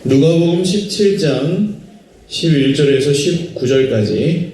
누가복음 17장 11절에서 19절까지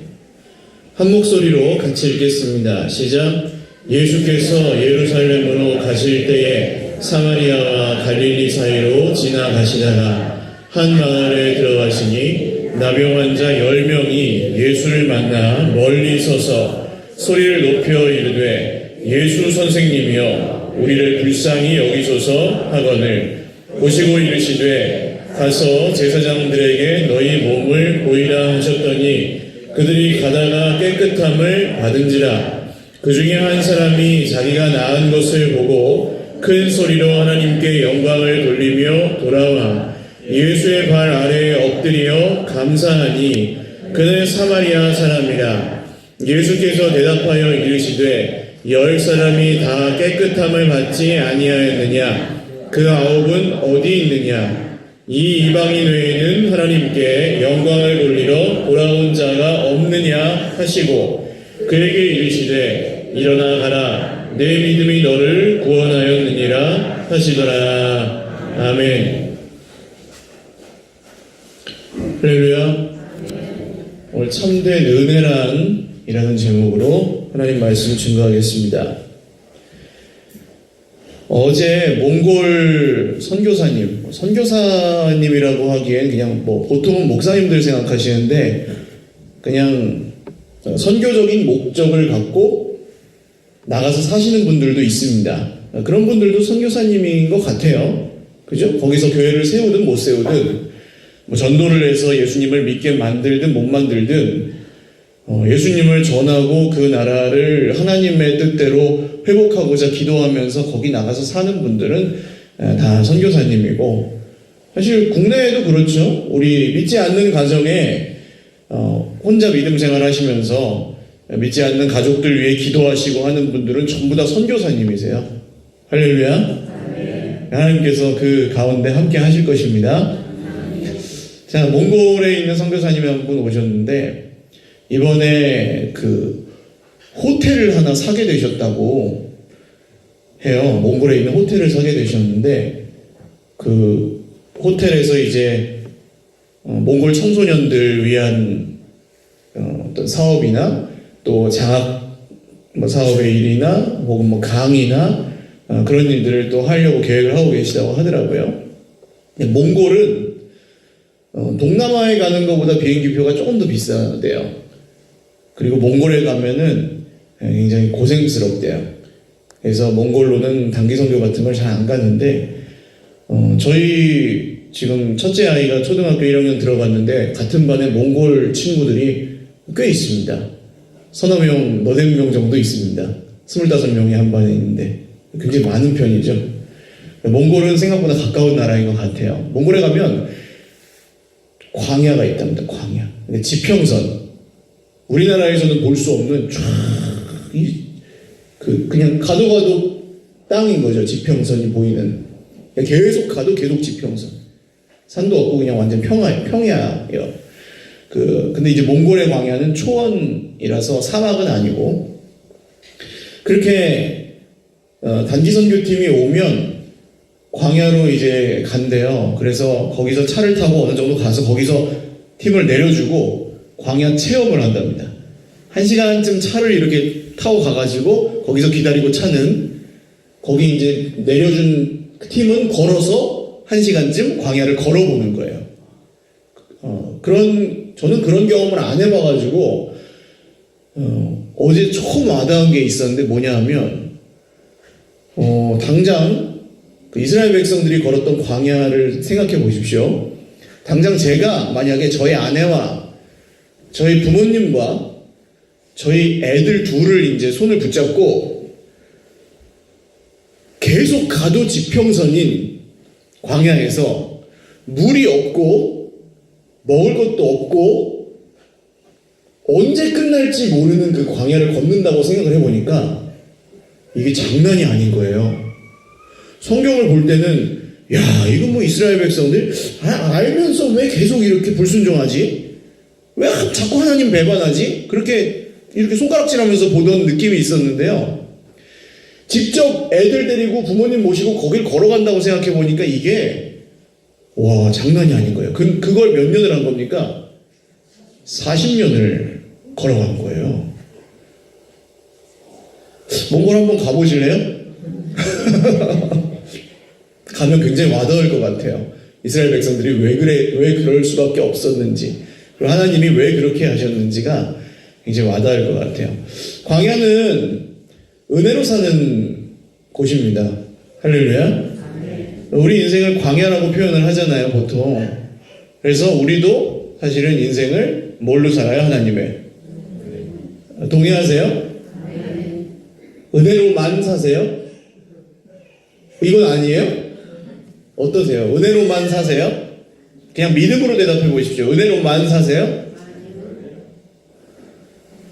한 목소리로 같이 읽겠습니다. 시작. 예수께서 예루살렘으로 가실 때에 사마리아와 갈릴리 사이로 지나가시다가 한 마을에 들어가시니 나병 환자 10명이 예수를 만나 멀리 서서 소리를 높여 이르되 예수 선생님이여 우리를 불쌍히 여기소서 하거늘 보시고 이르시되 가서 제사장들에게 너희 몸을 보이라 하셨더니 그들이 가다가 깨끗함을 받은지라. 그 중에 한 사람이 자기가 나은 것을 보고 큰 소리로 하나님께 영광을 돌리며 돌아와 예수의 발 아래에 엎드려 감사하니 그는 사마리아 사람이라. 예수께서 대답하여 이르시되 10사람이 다 깨끗함을 받지 아니하였느냐? 그 9은 어디 있느냐? 이 이방인 외에는 하나님께 영광을 돌리러 돌아온 자가 없느냐 하시고 그에게 이르시되 일어나 가라 내 믿음이 너를 구원하였느니라 하시더라. 아멘. 할렐루야. 오늘 참된 은혜란이라는 제목으로 하나님 말씀 증거하겠습니다. 어제 몽골 선교사님이라고 하기엔 그냥 보통은 목사님들 생각하시는데 그냥 선교적인 목적을 갖고 나가서 사시는 분들도 있습니다. 그런 분들도 선교사님인 것 같아요. 그죠? 거기서 교회를 세우든 못 세우든 전도를 해서 예수님을 믿게 만들든 못 만들든 예수님을 전하고 그 나라를 하나님의 뜻대로 회복하고자 기도하면서 거기 나가서 사는 분들은 다 선교사님이고, 사실 국내에도 그렇죠. 우리 믿지 않는 가정에 혼자 믿음 생활 하시면서 믿지 않는 가족들 위해 기도하시고 하는 분들은 전부 다 선교사님이세요. 할렐루야. 하나님께서 그 가운데 함께 하실 것입니다. 자, 몽골에 있는 선교사님이 한 분 오셨는데 이번에 그 호텔을 하나 사게 되셨다고 해요. 몽골에 있는 호텔을 사게 되셨는데 그 호텔에서 이제 몽골 청소년들 위한 어떤 사업이나 또 장학 사업의 일이나 혹은 강의나 그런 일들을 또 하려고 계획을 하고 계시다고 하더라고요. 몽골은 동남아에 가는 것보다 비행기표가 조금 더 비싸대요. 그리고 몽골에 가면은 굉장히 고생스럽대요. 그래서 몽골로는 단기 선교 같은 걸 잘 안 가는데 저희 지금 첫째 아이가 초등학교 1학년 들어갔는데 같은 반에 몽골 친구들이 꽤 있습니다. 서너 명, 너댓 명 정도 있습니다. 25명이 한 반에 있는데 굉장히 많은 편이죠. 몽골은 생각보다 가까운 나라인 것 같아요. 몽골에 가면 광야가 있답니다. 광야. 지평선. 우리나라에서는 볼 수 없는 그냥 가도 땅인 거죠. 지평선이 보이는. 계속 가도 계속 지평선. 산도 없고 그냥 완전 평야예요. 근데 이제 몽골의 광야는 초원이라서 사막은 아니고, 그렇게 단기 선교팀이 오면 광야로 이제 간대요. 그래서 거기서 차를 타고 어느 정도 가서 거기서 팀을 내려주고 광야 체험을 한답니다. 1시간쯤 차를 이렇게 타고 가가지고 거기서 기다리고 차는, 거기 이제 내려준 팀은 걸어서 1시간쯤 광야를 걸어보는 거예요. 저는 그런 경험을 안 해봐가지고 어제 처음 와닿은 게 있었는데 뭐냐 하면 당장 그 이스라엘 백성들이 걸었던 광야를 생각해 보십시오. 당장 제가 만약에 저희 아내와 저희 부모님과 저희 애들 둘을 이제 손을 붙잡고 계속 가도 지평선인 광야에서 물이 없고 먹을 것도 없고 언제 끝날지 모르는 그 광야를 걷는다고 생각을 해보니까 이게 장난이 아닌 거예요. 성경을 볼 때는 이거 뭐 이스라엘 백성들 알면서 왜 계속 이렇게 불순종하지? 왜 자꾸 하나님 배반하지? 그렇게 이렇게 손가락질하면서 보던 느낌이 있었는데요. 직접 애들 데리고 부모님 모시고 거길 걸어간다고 생각해 보니까 이게 와, 장난이 아닌 거예요. 그걸 몇 년을 한 겁니까? 40년을 걸어간 거예요. 몽골 한번 가보실래요? 가면 굉장히 와닿을 것 같아요. 이스라엘 백성들이 왜 그럴 수밖에 없었는지, 그리고 하나님이 왜 그렇게 하셨는지가 굉장히 와닿을 것 같아요. 광야는 은혜로 사는 곳입니다. 할렐루야. 우리 인생을 광야라고 표현을 하잖아요, 보통. 그래서 우리도 사실은 인생을 뭘로 살아요? 하나님의. 동의하세요? 은혜로만 사세요? 이건 아니에요? 어떠세요? 은혜로만 사세요? 그냥 믿음으로 대답해 보십시오. 은혜로만 사세요?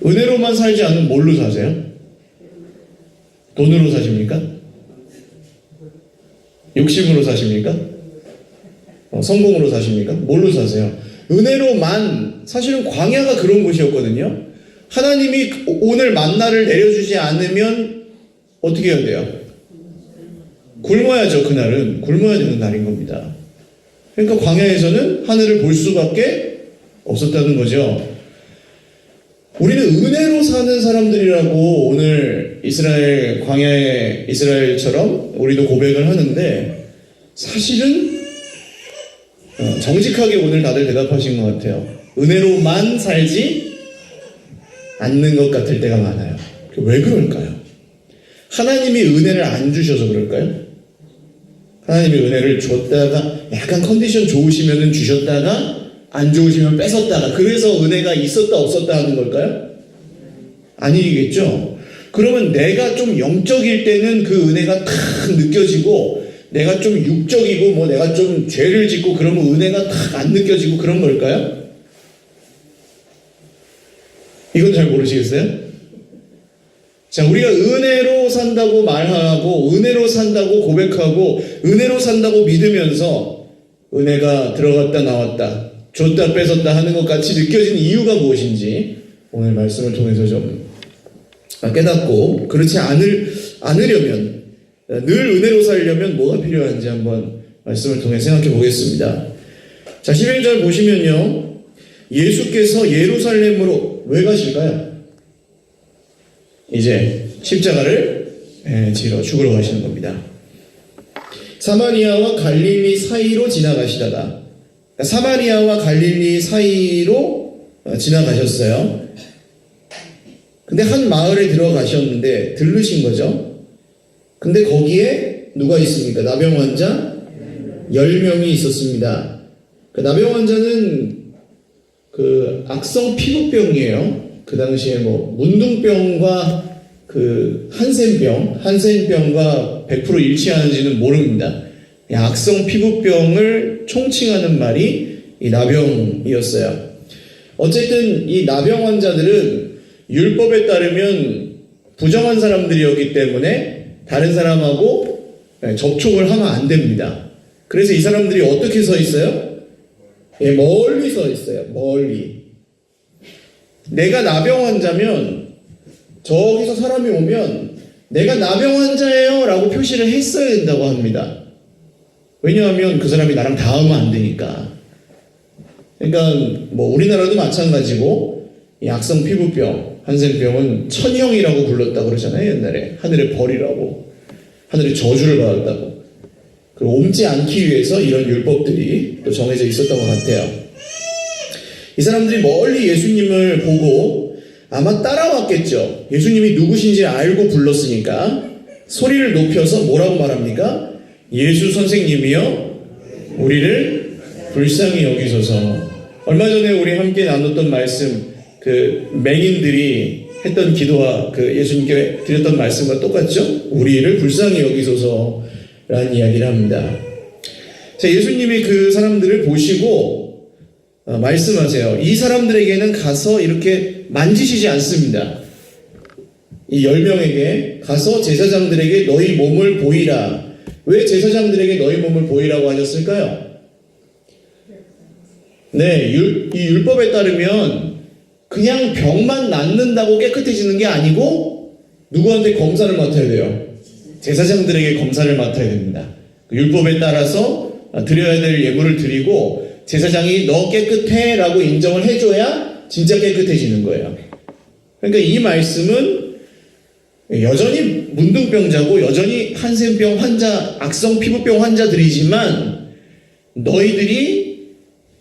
은혜로만 살지 않으면 뭘로 사세요? 돈으로 사십니까? 욕심으로 사십니까? 성공으로 사십니까? 뭘로 사세요? 은혜로만, 사실은 광야가 그런 곳이었거든요. 하나님이 오늘 만나를 내려주지 않으면 어떻게 해야 돼요? 굶어야죠. 그날은 굶어야 되는 날인 겁니다. 그러니까 광야에서는 하늘을 볼 수밖에 없었다는 거죠. 우리는 은혜로 사는 사람들이라고 오늘 이스라엘, 광야의 이스라엘처럼 우리도 고백을 하는데, 사실은 정직하게 오늘 다들 대답하신 것 같아요. 은혜로만 살지 않는 것 같을 때가 많아요. 왜 그럴까요? 하나님이 은혜를 안 주셔서 그럴까요? 하나님이 은혜를 줬다가 약간 컨디션 좋으시면 주셨다가 안 좋으시면 뺏었다가, 그래서 은혜가 있었다 없었다 하는 걸까요? 아니겠죠. 그러면 내가 좀 영적일 때는 그 은혜가 탁 느껴지고, 내가 좀 육적이고 뭐 내가 좀 죄를 짓고 그러면 은혜가 탁 안 느껴지고 그런 걸까요? 이건 잘 모르시겠어요? 자, 우리가 은혜로 산다고 말하고, 은혜로 산다고 고백하고, 은혜로 산다고 믿으면서 은혜가 들어갔다 나왔다, 줬다 뺏었다 하는 것 같이 느껴지는 이유가 무엇인지 오늘 말씀을 통해서 좀 깨닫고, 그렇지 않으려면, 늘 은혜로 살려면 뭐가 필요한지 한번 말씀을 통해 생각해 보겠습니다. 자, 11절 보시면요, 예수께서 예루살렘으로 왜 가실까요? 이제 십자가를 지러 죽으러 가시는 겁니다. 사마리아와 갈릴리 사이로 지나가시다가, 사마리아와 갈릴리 사이로 지나가셨어요. 근데 한 마을에 들어가셨는데 들르신 거죠. 근데 거기에 누가 있습니까? 나병 환자 10명이 있었습니다. 그 나병 환자는 그 악성 피부병이에요. 그 당시에 뭐 문둥병과 그 한센병과 100% 일치하는지는 모릅니다. 악성 피부병을 총칭하는 말이 이 나병이었어요. 어쨌든 이 나병 환자들은 율법에 따르면 부정한 사람들이었기 때문에 다른 사람하고 접촉을 하면 안 됩니다. 그래서 이 사람들이 어떻게 서 있어요? 멀리 서 있어요. 멀리. 내가 나병 환자면 저기서 사람이 오면 내가 나병 환자예요 라고 표시를 했어야 된다고 합니다. 왜냐하면 그 사람이 나랑 닿으면 안 되니까. 그러니까 뭐 우리나라도 마찬가지고 이 악성 피부병, 한센병은 천형이라고 불렀다 그러잖아요. 옛날에 하늘의 벌이라고, 하늘의 저주를 받았다고. 그리고 옮지 않기 위해서 이런 율법들이 또 정해져 있었던 것 같아요. 이 사람들이 멀리 예수님을 보고 아마 따라왔겠죠. 예수님이 누구신지 알고 불렀으니까 소리를 높여서 뭐라고 말합니까? 예수 선생님이여 우리를 불쌍히 여기소서. 얼마 전에 우리 함께 나눴던 말씀, 그 맹인들이 했던 기도와 그 예수님께 드렸던 말씀과 똑같죠? 우리를 불쌍히 여기소서라는 이야기를 합니다. 자, 예수님이 그 사람들을 보시고 말씀하세요. 이 사람들에게는 가서 이렇게 만지시지 않습니다. 이 10명에게 가서 제사장들에게 너희 몸을 보이라. 왜 제사장들에게 너희 몸을 보이라고 하셨을까요? 네, 이 율법에 따르면 그냥 병만 낫는다고 깨끗해지는 게 아니고 누구한테 검사를 맡아야 돼요? 제사장들에게 검사를 맡아야 됩니다. 율법에 따라서 드려야 될 예물을 드리고 제사장이 너 깨끗해 라고 인정을 해줘야 진짜 깨끗해지는 거예요. 그러니까 이 말씀은 여전히 문둥병자고 여전히 한센병 환자, 악성 피부병 환자들이지만 너희들이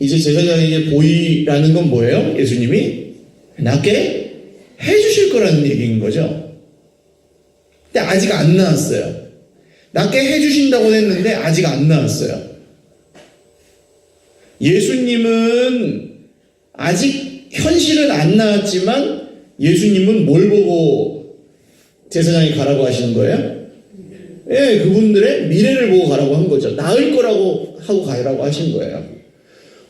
이제 제사장에게 보이라는 건 뭐예요? 예수님이 낫게 해주실 거라는 얘기인 거죠. 근데 아직 안 나왔어요. 낫게 해주신다고 했는데 아직 안 나왔어요. 예수님은 아직 현실은 안 나왔지만 예수님은 뭘 보고 제사장이 가라고 하시는 거예요? 예, 그분들의 미래를 보고 가라고 한 거죠. 나을 거라고 하고 가라고 하신 거예요.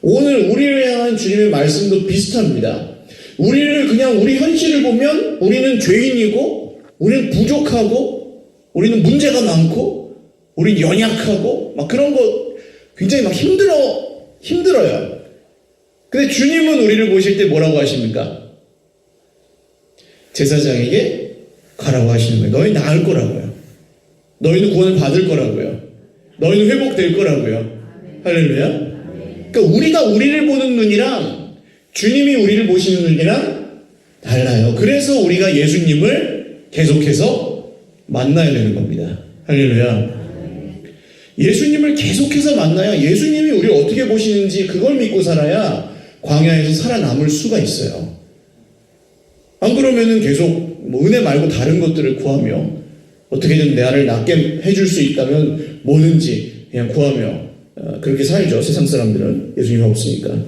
오늘 우리를 향한 주님의 말씀도 비슷합니다. 우리를 그냥 우리 현실을 보면 우리는 죄인이고 우리는 부족하고 우리는 문제가 많고 우리는 연약하고 막 그런 거 굉장히 막 힘들어요. 근데 주님은 우리를 보실 때 뭐라고 하십니까? 제사장에게 가라고 하시는 거예요. 너희 나을 거라고요. 너희는 구원을 받을 거라고요. 너희는 회복될 거라고요. 할렐루야. 그러니까 우리가 우리를 보는 눈이랑 주님이 우리를 보시는 눈이랑 달라요. 그래서 우리가 예수님을 계속해서 만나야 되는 겁니다. 할렐루야. 예수님을 계속해서 만나야 예수님이 우리를 어떻게 보시는지 그걸 믿고 살아야 광야에서 살아남을 수가 있어요. 안 그러면은 계속 뭐 은혜 말고 다른 것들을 구하며 어떻게든 나를 낫게 해줄 수 있다면 뭐든지 그냥 구하며 그렇게 살죠. 세상 사람들은 예수님이 없으니까.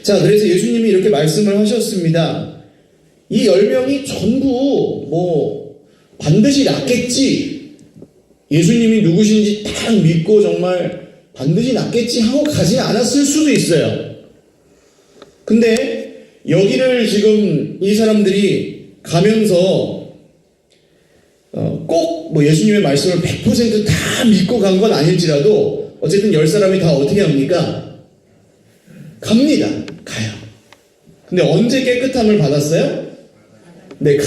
자, 그래서 예수님이 이렇게 말씀을 하셨습니다. 이 10명이 전부 뭐 반드시 낫겠지, 예수님이 누구신지 딱 믿고 정말 반드시 낫겠지 하고 가지 않았을 수도 있어요. 근데 여기를 지금 이 사람들이 가면서 꼭 뭐 예수님의 말씀을 100% 다 믿고 간 건 아닐지라도 어쨌든 10사람이 다 어떻게 합니까? 갑니다. 가요. 근데 언제 깨끗함을 받았어요? 네,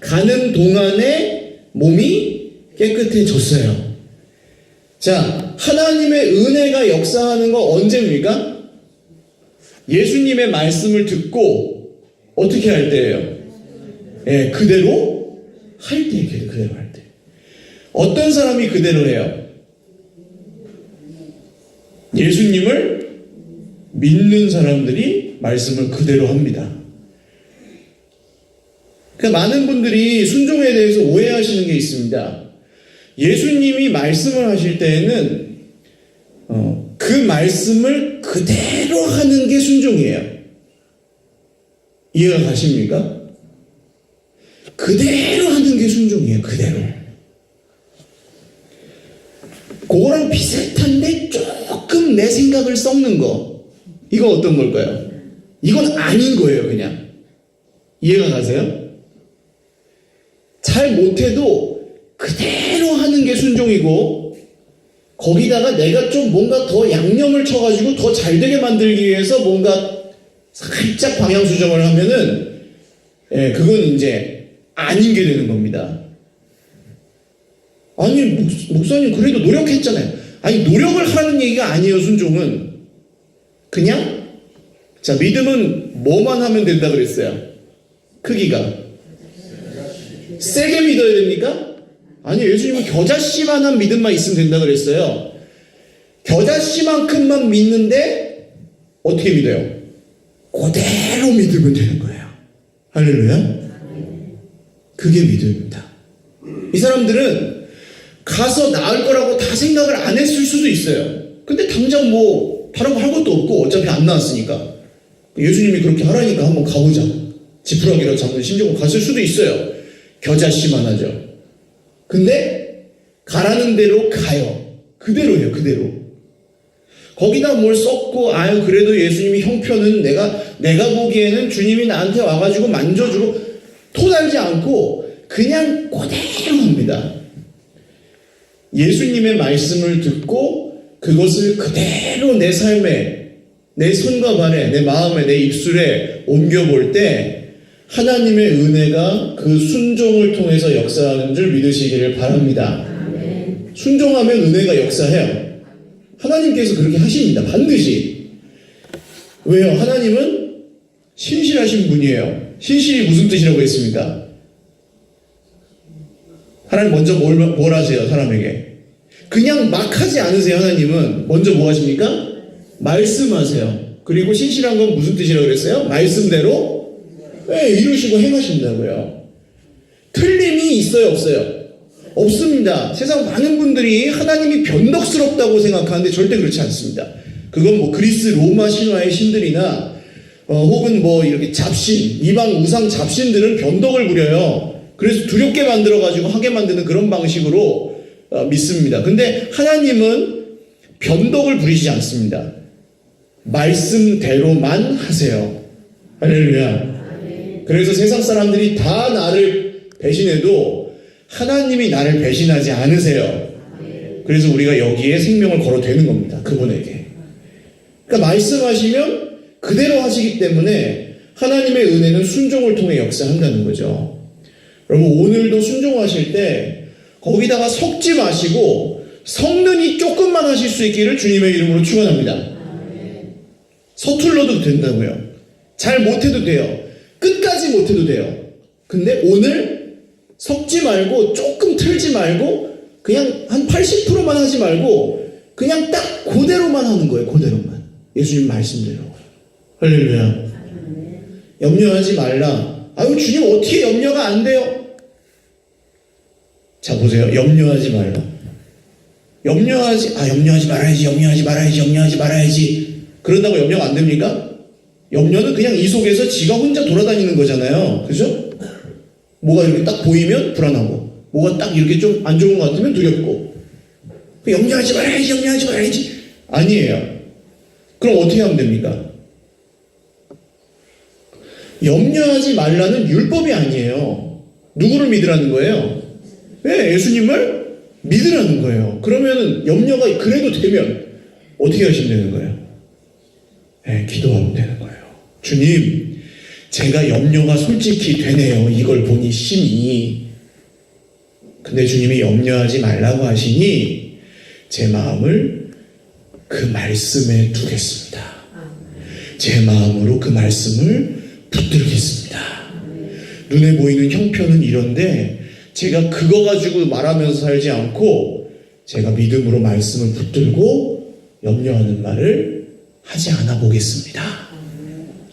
가는 동안에 몸이 깨끗해졌어요. 자, 하나님의 은혜가 역사하는 거 언제입니까? 예수님의 말씀을 듣고 어떻게 할 때예요? 예, 그대로 할 때, 그대로 할 때. 어떤 사람이 그대로 해요? 예수님을 믿는 사람들이 말씀을 그대로 합니다. 그러니까 많은 분들이 순종에 대해서 오해하시는 게 있습니다. 예수님이 말씀을 하실 때에는 그 말씀을 그대로 하는 게 순종이에요. 이해가 가십니까? 그대로 하는 게 순종이에요. 그대로. 그거랑 비슷한데 조금 내 생각을 썩는 거. 이거 어떤 걸까요? 이건 아닌 거예요. 그냥. 이해가 가세요? 잘 못해도 그대로 하는 게 순종이고 거기다가 내가 좀 뭔가 더 양념을 쳐가지고 더 잘되게 만들기 위해서 뭔가 살짝 방향 수정을 하면은 그건 이제 아닌 게 되는 겁니다. 아니 목사님 그래도 노력했잖아요. 아니 노력을 하라는 얘기가 아니에요. 순종은 그냥 자 믿음은 뭐만 하면 된다 그랬어요? 크기가 세게 믿어야 됩니까? 아니 예수님은 겨자씨만한 믿음만 있으면 된다 그랬어요. 겨자씨만큼만 믿는데 어떻게 믿어요? 그대로 믿으면 되는 거예요. 할렐루야. 그게 믿음입니다. 이 사람들은 가서 나을 거라고 다 생각을 안 했을 수도 있어요. 근데 당장 뭐 다른 거 할 것도 없고 어차피 안 나왔으니까 예수님이 그렇게 하라니까 한번 가보자. 지푸라기라도 잡는 심정으로 갔을 수도 있어요. 겨자씨만 하죠. 근데 가라는 대로 가요. 그대로예요. 그대로. 거기다 뭘 썼고 아유 그래도 예수님이 형편은 내가 보기에는 주님이 나한테 와가지고 만져주고 토달지 않고 그냥 그대로 합니다. 예수님의 말씀을 듣고 그것을 그대로 내 삶에, 내 손과 발에, 내 마음에, 내 입술에 옮겨볼 때 하나님의 은혜가 그 순종을 통해서 역사하는 줄 믿으시기를 바랍니다. 순종하면 은혜가 역사해요. 하나님께서 그렇게 하십니다. 반드시. 왜요? 하나님은 신실하신 분이에요. 신실이 무슨 뜻이라고 했습니까? 하나님 먼저 뭘 하세요? 사람에게. 그냥 막 하지 않으세요. 하나님은 먼저 뭐 하십니까? 말씀하세요. 그리고 신실한 건 무슨 뜻이라고 그랬어요? 말씀대로 이루시고 행하신다고요. 틀림이 있어요? 없어요? 없습니다. 세상 많은 분들이 하나님이 변덕스럽다고 생각하는데 절대 그렇지 않습니다. 그건 뭐 그리스 로마 신화의 신들이나 혹은 뭐 이렇게 잡신, 이방 우상 잡신들은 변덕을 부려요. 그래서 두렵게 만들어가지고 하게 만드는 그런 방식으로 믿습니다. 근데 하나님은 변덕을 부리지 않습니다. 말씀대로만 하세요. 할렐루야. 그래서 세상 사람들이 다 나를 배신해도 하나님이 나를 배신하지 않으세요. 그래서 우리가 여기에 생명을 걸어대는 겁니다. 그분에게. 그러니까 말씀하시면 그대로 하시기 때문에 하나님의 은혜는 순종을 통해 역사한다는 거죠. 여러분 오늘도 순종하실 때 거기다가 섞지 마시고 섞느니 조금만 하실 수 있기를 주님의 이름으로 축원합니다. 서툴러도 된다고요. 잘 못해도 돼요. 끝까지 못해도 돼요. 근데 오늘 섞지 말고 조금 틀지 말고 그냥 한 80%만 하지 말고 그냥 딱 그대로만 하는 거예요. 그대로만. 예수님 말씀대로. 할렐루야. 염려하지 말라. 아유 주님 어떻게 염려가 안 돼요? 자 보세요. 염려하지 말라. 염려하지 말아야지. 그런다고 염려가 안 됩니까? 염려는 그냥 이 속에서 지가 혼자 돌아다니는 거잖아요. 그죠? 뭐가 이렇게 딱 보이면 불안하고 뭐가 딱 이렇게 좀 안 좋은 것 같으면 두렵고 염려하지 말아야지 아니에요. 그럼 어떻게 하면 됩니까? 염려하지 말라는 율법이 아니에요. 누구를 믿으라는 거예요? 네, 예수님을 믿으라는 거예요. 그러면 염려가 그래도 되면 어떻게 하시면 되는 거예요? 네, 기도하면 되는 거예요. 주님, 제가 염려가 솔직히 되네요. 이걸 보니 심히. 근데 주님이 염려하지 말라고 하시니 제 마음을 그 말씀에 두겠습니다. 제 마음으로 그 말씀을 붙들겠습니다. 눈에 보이는 형편은 이런데 제가 그거 가지고 말하면서 살지 않고 제가 믿음으로 말씀을 붙들고 염려하는 말을 하지 않아 보겠습니다.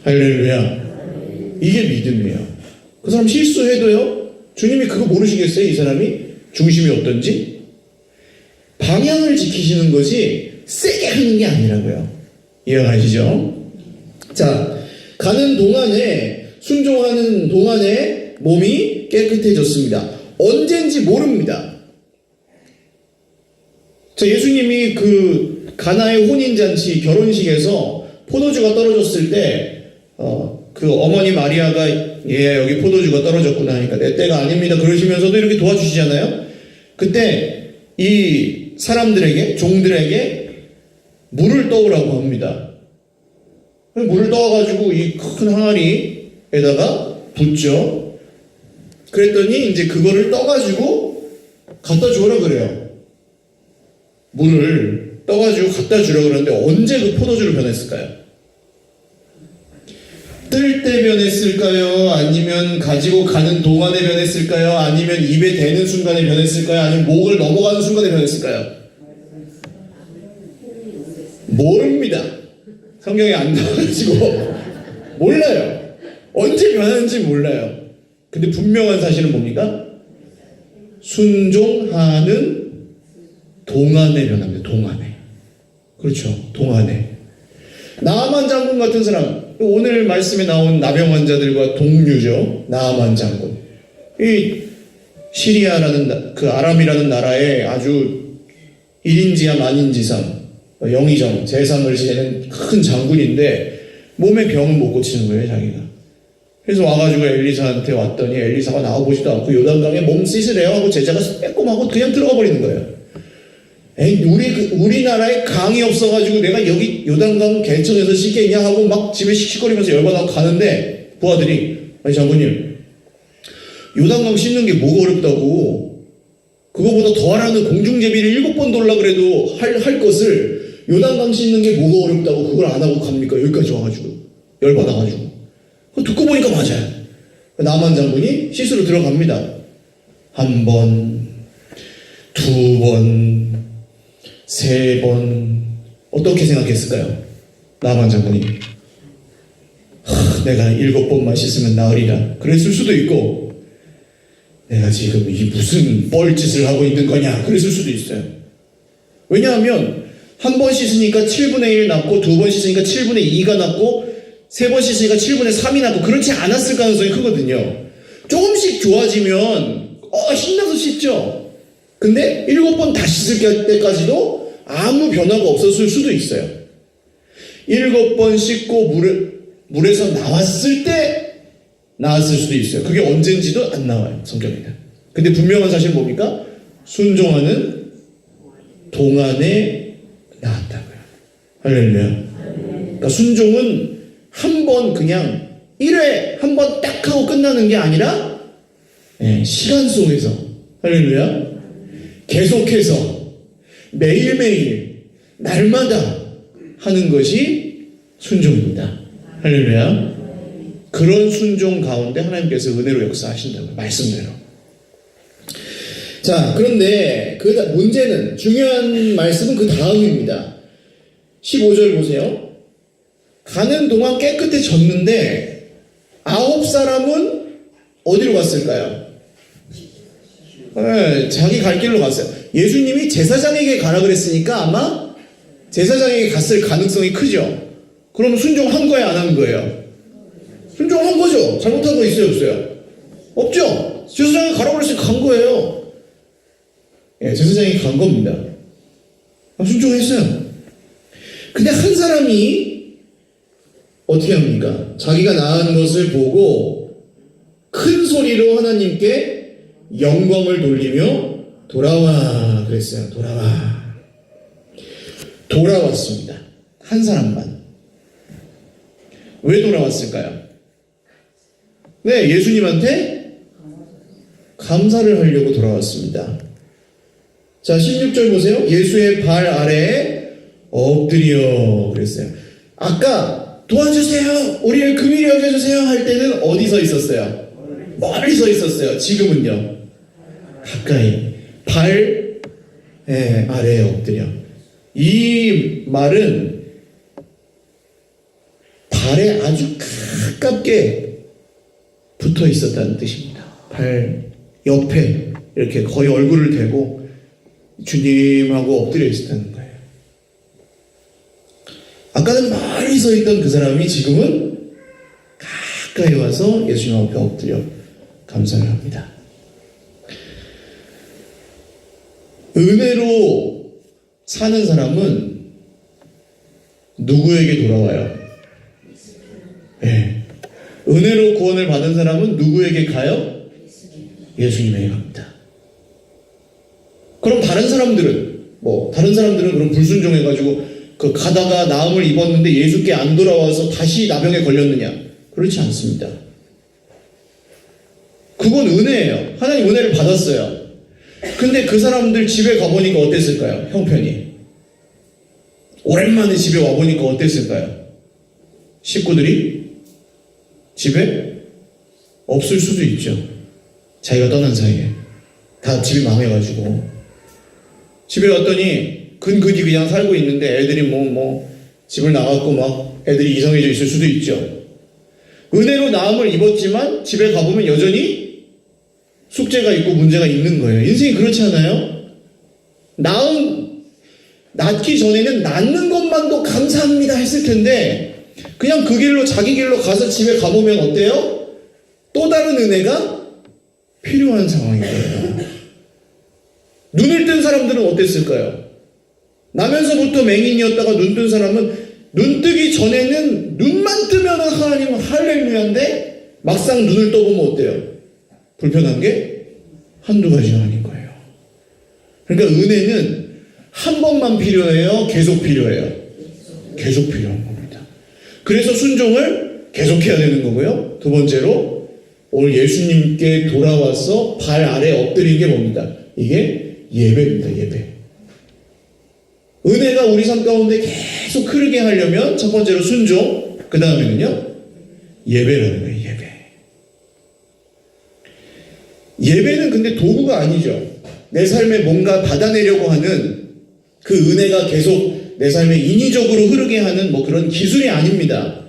할렐루야. 이게 믿음이에요. 그 사람 실수해도요, 주님이 그거 모르시겠어요? 이 사람이 중심이 어떤지? 방향을 지키시는 거지 세게 하는 게 아니라고요. 이해가시죠? 자, 가는 동안에, 순종하는 동안에 몸이 깨끗해졌습니다. 언젠지 모릅니다. 자, 예수님이 그 가나의 혼인잔치 결혼식에서 포도주가 떨어졌을 때 그 어머니 마리아가 여기 포도주가 떨어졌구나 하니까 내 때가 아닙니다 그러시면서도 이렇게 도와주시잖아요. 그때 이 사람들에게, 종들에게 물을 떠오라고 합니다. 물을 떠와가지고 이 큰 항아리에다가 붓죠. 그랬더니 이제 그거를 떠가지고 갖다 주라 그래요. 물을 떠가지고 갖다 주라 그러는데 언제 그 포도주를 변했을까요? 뜰 때 변했을까요? 아니면 가지고 가는 동안에 변했을까요? 아니면 입에 대는 순간에 변했을까요? 아니면 목을 넘어가는 순간에 변했을까요? 모릅니다. 성경에 안 나와가지고 몰라요. 언제 변하는지 몰라요. 근데 분명한 사실은 뭡니까? 순종하는 동안에 변합니다. 동안에. 그렇죠. 동안에. 나아만 장군 같은 사람, 오늘 말씀에 나온 나병 환자들과 동류죠. 나아만 장군. 이 시리아라는 그 아람이라는 나라의 아주 1인지하 만인지상 영의정 재상을 지내는 큰 장군인데 몸의 병은 못 고치는 거예요, 자기가. 그래서 와가지고 엘리사한테 왔더니 엘리사가 나와보지도 않고 요단강에 몸 씻으래요 하고 제자가 빼꼼하고 그냥 들어가 버리는 거예요. 우리나라에 강이 없어가지고 내가 여기 요단강 개천에서 씻겠냐 하고 막 집에 씩씩거리면서 열받아서 가는데 부하들이, 아니 장군님, 요단강 씻는 게 뭐가 어렵다고, 그거보다 더 하라는 공중제비를 7번 돌라 그래도 할 것을 요단강 씻는 게 뭐가 어렵다고 그걸 안 하고 갑니까? 여기까지 와가지고 열받아가지고. 듣고 보니까 맞아요. 나만 장군이 씻으러 들어갑니다. 한 번, 두 번, 세 번. 어떻게 생각했을까요? 나만 장군이 내가 7번만 씻으면 나으리라 그랬을 수도 있고, 내가 지금 이 무슨 뻘짓을 하고 있는 거냐 그랬을 수도 있어요. 왜냐하면 한 번 씻으니까 7분의 1 났고, 두 번 씻으니까 7분의 2가 났고, 세 번 씻으니까 7분의 3이 났고, 그렇지 않았을 가능성이 크거든요. 조금씩 좋아지면 신나서 씻죠. 근데 7번 다 씻을 때까지도 아무 변화가 없었을 수도 있어요. 7번 씻고 물에서 나왔을 때 나왔을 수도 있어요. 그게 언젠지도 안 나와요, 성경에는. 근데 분명한 사실은 뭡니까? 순종하는 동안에 나왔다고요. 할렐루야. 그러니까 순종은 한 번 그냥 1회 한 번 딱 하고 끝나는 게 아니라 시간 속에서, 할렐루야, 계속해서 매일매일 날마다 하는 것이 순종입니다. 할렐루야. 그런 순종 가운데 하나님께서 은혜로 역사하신다고요. 말씀대로. 자, 그런데 그 문제는, 중요한 말씀은 그 다음입니다. 15절 보세요. 가는 동안 깨끗해졌는데 9사람은 어디로 갔을까요? 자기 갈 길로 갔어요. 예수님이 제사장에게 가라 그랬으니까 아마 제사장에게 갔을 가능성이 크죠. 그럼 순종한 거예요, 안 한 거예요? 순종한 거죠. 잘못한 거 있어요, 없어요? 없죠. 제사장에게 가라고 그랬으니까 간 거예요. 제사장에게 간 겁니다. 순종했어요. 근데 한 사람이 어떻게 합니까? 자기가 나은 것을 보고 큰 소리로 하나님께 영광을 돌리며 돌아와 그랬어요. 돌아와. 돌아왔습니다. 한 사람만. 왜 돌아왔을까요? 네, 예수님한테 감사를 하려고 돌아왔습니다. 자, 16절 보세요. 예수의 발 아래에 엎드려 그랬어요. 아까 도와주세요, 우리를 긍휼히 여겨주세요 할 때는 어디 서 있었어요? 멀리 서 있었어요. 지금은요, 가까이 발 아래에 엎드려. 이 말은 발에 아주 가깝게 붙어 있었다는 뜻입니다. 발 옆에 이렇게 거의 얼굴을 대고 주님하고 엎드려 있었다는 거예요. 아까는 멀리 서 있던 그 사람이 지금은 가까이 와서 예수님 앞에 엎드려 감사를 합니다. 은혜로 사는 사람은 누구에게 돌아와요? 네. 은혜로 구원을 받은 사람은 누구에게 가요? 예수님에게 갑니다. 그럼 다른 사람들은 그럼 불순종해가지고 가다가 나음을 입었는데 예수께 안 돌아와서 다시 나병에 걸렸느냐? 그렇지 않습니다. 그건 은혜예요. 하나님 은혜를 받았어요. 근데 그 사람들 집에 가보니까 어땠을까요? 형편이. 오랜만에 집에 와보니까 어땠을까요? 식구들이 집에 없을 수도 있죠. 자기가 떠난 사이에 다 집이 망해가지고 집에 왔더니 근근히 그냥 살고 있는데 애들이 집을 나갔고 막 애들이 이성해져 있을 수도 있죠. 은혜로 나음을 입었지만 집에 가보면 여전히 숙제가 있고 문제가 있는 거예요. 인생이 그렇지 않아요? 낳기 전에는 낳는 것만도 감사합니다 했을 텐데 그냥 그 길로 자기 길로 가서 집에 가보면 어때요? 또 다른 은혜가 필요한 상황인 거예요. 눈을 뜬 사람들은 어땠을까요? 나면서부터 맹인이었다가 눈 뜬 사람은 눈 뜨기 전에는 눈만 뜨면 하나님은 할렐루야인데 막상 눈을 떠보면 어때요? 불편한 게 한두 가지가 아닌 거예요. 그러니까 은혜는 한 번만 필요해요? 계속 필요해요? 계속 필요한 겁니다. 그래서 순종을 계속해야 되는 거고요. 두 번째로 오늘 예수님께 돌아와서 발 아래 엎드린 게 뭡니까? 이게 예배입니다. 예배. 은혜가 우리 삶 가운데 계속 흐르게 하려면 첫 번째로 순종, 그 다음에는요 예배라는 거예요. 예배는 근데 도구가 아니죠. 내 삶에 뭔가 받아내려고 하는 그 은혜가 계속 내 삶에 인위적으로 흐르게 하는 뭐 그런 기술이 아닙니다.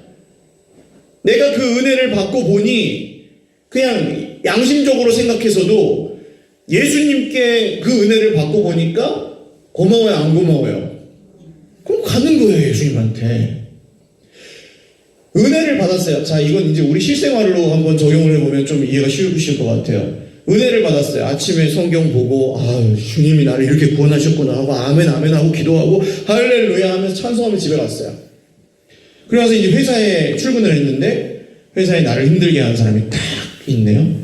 내가 그 은혜를 받고 보니 그냥 양심적으로 생각해서도 예수님께 그 은혜를 받고 보니까 고마워요, 안 고마워요? 그럼 가는 거예요, 예수님한테. 은혜를 받았어요. 자, 이건 이제 우리 실생활로 한번 적용을 해보면 좀 이해가 쉬우실 것 같아요. 은혜를 받았어요. 아침에 성경 보고 주님이 나를 이렇게 구원하셨구나 하고 아멘 아멘 하고 기도하고 할렐루야 하면서 찬송하며 집에 갔어요. 그래서 이제 회사에 출근을 했는데 회사에 나를 힘들게 하는 사람이 딱 있네요.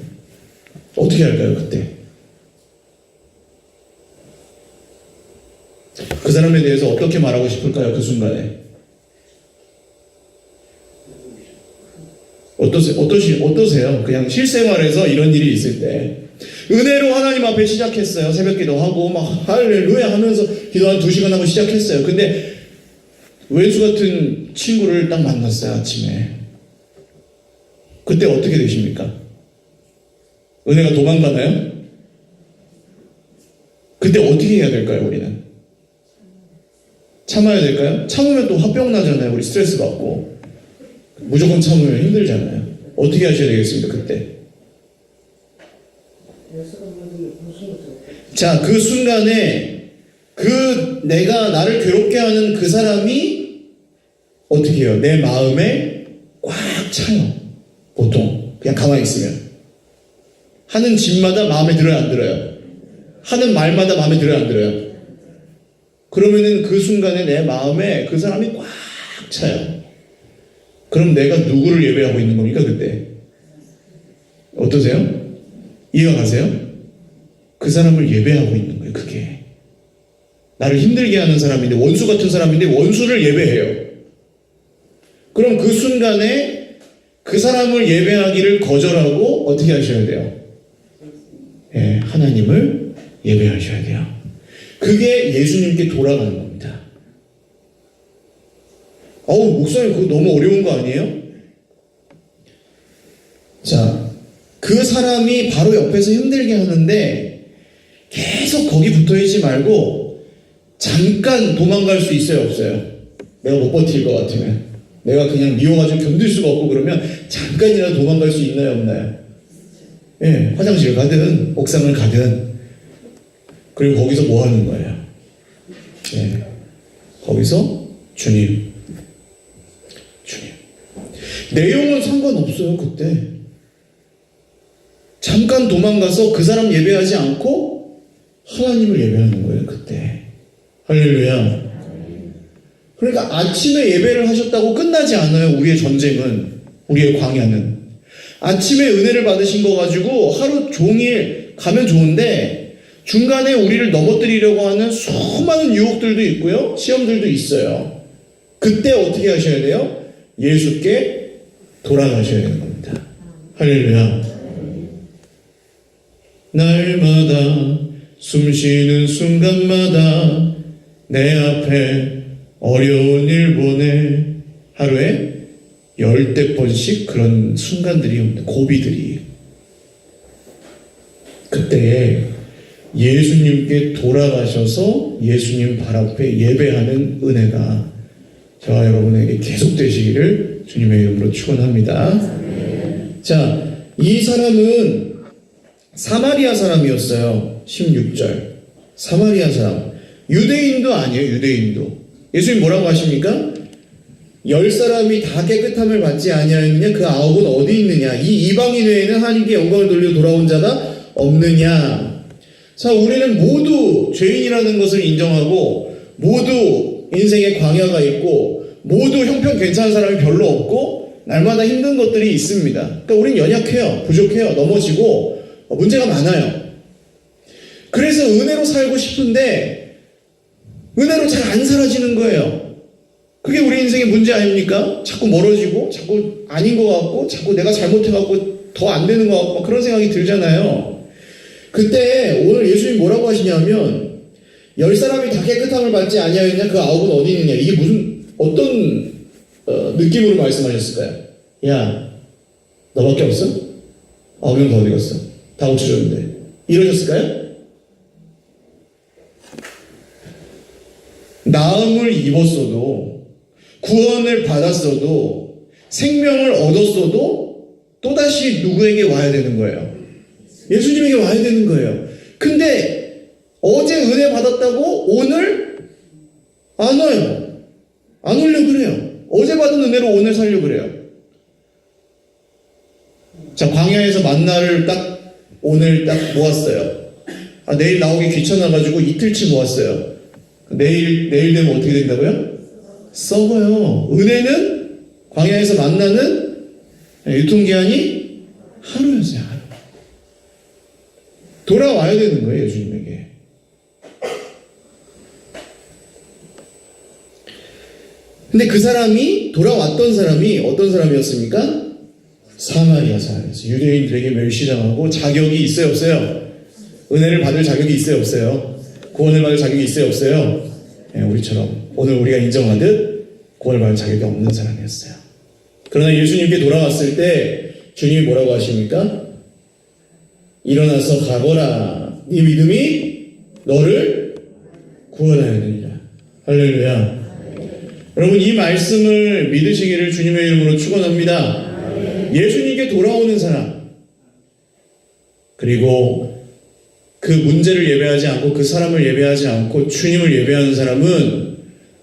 어떻게 할까요, 그때? 그 사람에 대해서 어떻게 말하고 싶을까요, 그 순간에? 어떠세요? 그냥 실생활에서 이런 일이 있을 때 은혜로 하나님 앞에 시작했어요. 새벽기도 하고 막 할렐루야 하면서 기도 한 2시간 하고 시작했어요. 근데 왼수 같은 친구를 딱 만났어요, 아침에. 그때 어떻게 되십니까? 은혜가 도망가나요? 그때 어떻게 해야 될까요, 우리는? 참아야 될까요? 참으면 또 화병 나잖아요. 우리 스트레스 받고. 무조건 참으면 힘들잖아요. 어떻게 하셔야 되겠습니까, 그때? 자, 그 순간에 내가 나를 괴롭게 하는 그 사람이 어떻게 해요? 내 마음에 꽉 차요. 보통 그냥 가만히 있으면 하는 짓마다 마음에 들어요, 안 들어요? 하는 말마다 마음에 들어요, 안 들어요? 그러면은 그 순간에 내 마음에 그 사람이 꽉 차요. 그럼 내가 누구를 예배하고 있는 겁니까, 그때? 어떠세요? 이해가 가세요? 그 사람을 예배하고 있는 거예요, 그게. 나를 힘들게 하는 사람인데, 원수 같은 사람인데, 원수를 예배해요. 그럼 그 순간에 그 사람을 예배하기를 거절하고 어떻게 하셔야 돼요? 예, 하나님을 예배하셔야 돼요. 그게 예수님께 돌아가는 겁니다. 목사님, 그거 너무 어려운 거 아니에요? 자, 그 사람이 바로 옆에서 힘들게 하는데 계속 거기 붙어있지 말고 잠깐 도망갈 수 있어요, 없어요? 내가 못 버틸 것 같으면. 내가 그냥 미워가지고 견딜 수가 없고 그러면 잠깐이라도 도망갈 수 있나요, 없나요? 예, 화장실 가든 옥상을 가든. 그리고 거기서 뭐 하는 거예요? 예, 거기서 주님. 내용은 상관없어요, 그때. 잠깐 도망가서 그 사람 예배하지 않고 하나님을 예배하는 거예요, 그때. 할렐루야. 그러니까 아침에 예배를 하셨다고 끝나지 않아요, 우리의 전쟁은. 우리의 광야는. 아침에 은혜를 받으신 거 가지고 하루 종일 가면 좋은데 중간에 우리를 넘어뜨리려고 하는 수많은 유혹들도 있고요, 시험들도 있어요. 그때 어떻게 하셔야 돼요? 예수께 돌아가셔야 되는 겁니다. 할렐루야. 날마다 숨쉬는 순간마다 내 앞에 어려운 일 보내. 하루에 10번씩 그런 순간들이 옵니다. 고비들이. 그때에 예수님께 돌아가셔서 예수님 발 앞에 예배하는 은혜가 저와 여러분에게 계속 되시기를 주님의 이름으로 축원합니다. 자, 이 사람은 사마리아 사람이었어요. 16절. 사마리아 사람. 유대인도 아니에요, 유대인도. 예수님 뭐라고 하십니까? 10사람이 다 깨끗함을 받지 아니하였느냐? 그 9은 어디 있느냐? 이 이방인 외에는 하나님께 영광을 돌려 돌아온 자가 없느냐? 자, 우리는 모두 죄인이라는 것을 인정하고 모두 인생에 광야가 있고 모두 형편 괜찮은 사람이 별로 없고 날마다 힘든 것들이 있습니다. 그러니까 우린 연약해요. 부족해요. 넘어지고 문제가 많아요. 그래서 은혜로 살고 싶은데 은혜로 잘 안 사라지는 거예요. 그게 우리 인생의 문제 아닙니까? 자꾸 멀어지고 자꾸 아닌 것 같고 자꾸 내가 잘못해갖고 더 안 되는 것 같고 그런 생각이 들잖아요. 그때 오늘 예수님이 뭐라고 하시냐면 열 사람이 다 깨끗함을 받지 아니하였냐? 그 아홉은 어디 있느냐? 이게 무슨 어떤 느낌으로 말씀하셨을까요? 야, 너밖에 없어? 아홉 명 더 어디 갔어? 다 고쳐줬는데. 이러셨을까요? 나음을 입었어도, 구원을 받았어도, 생명을 얻었어도 또다시 누구에게 와야 되는 거예요? 예수님에게 와야 되는 거예요. 근데 어제 은혜 받았다고 오늘 안 와요. 안 오려고 그래요. 어제 받은 은혜로 오늘 살려고 그래요. 자, 광야에서 만나를 딱 오늘 딱 모았어요. 내일 나오기 귀찮아가지고 이틀치 모았어요. 내일 되면 어떻게 된다고요? 썩어요. 은혜는 광야에서 만나는 유통기한이 하루였어요. 하루. 돌아와야 되는 거예요. 예수님에게. 근데 그 사람이 돌아왔던 사람이 어떤 사람이었습니까? 사마리아 사람이었어요. 유대인들에게 멸시당하고 자격이 있어요, 없어요? 은혜를 받을 자격이 있어요, 없어요? 구원을 받을 자격이 있어요, 없어요? 네, 우리처럼 오늘 우리가 인정하듯 구원을 받을 자격이 없는 사람이었어요. 그러나 예수님께 돌아왔을 때 주님이 뭐라고 하십니까? 일어나서 가거라. 네 믿음이 너를 구원하였느니라. 할렐루야. 여러분, 이 말씀을 믿으시기를 주님의 이름으로 축원합니다. 예수님께 돌아오는 사람, 그리고 그 문제를 예배하지 않고 그 사람을 예배하지 않고 주님을 예배하는 사람은